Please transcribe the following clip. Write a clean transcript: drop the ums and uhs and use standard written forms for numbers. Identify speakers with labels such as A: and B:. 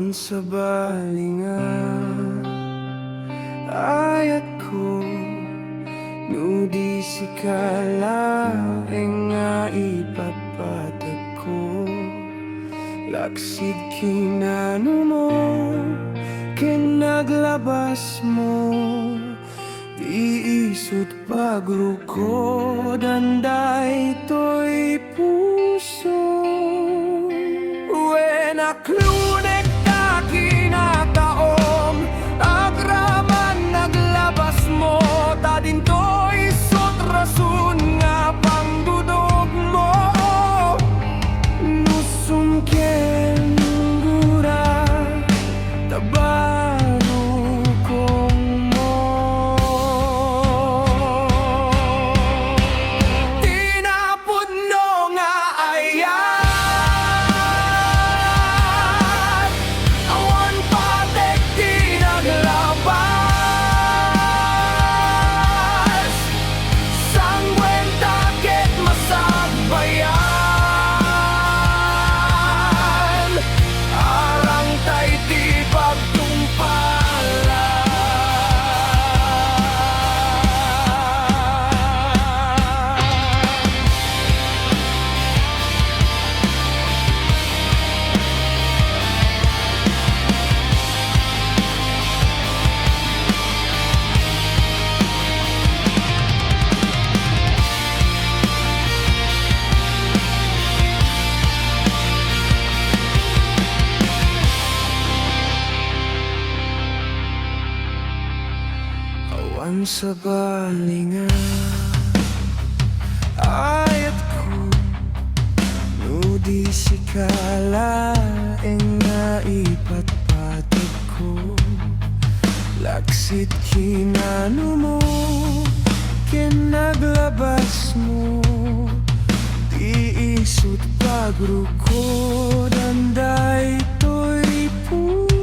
A: Awan sa balingan, ayat ko nudi si kalaeng nga ipapatag ko. Laksid kinano mo, kinaglabas mo, iisot pagruko, danday to'y puso. When I klunek ka kinataom, agraman naglabas mo, tadin to'y isot rason nga pangdudog mo. Nusum ken gura, tabaro kong mo. Tinapod no nga ayan, awan pateg ti naglabas, sangwenta ket masagbayan, arang tay ti pagtumpalan. Awan sa balingan, ayat ko nudi si kalaeng nga ipatpatag ko. Laksid kinano mo, kinaglabas mo, tiisot pagruko, danday to'y puso.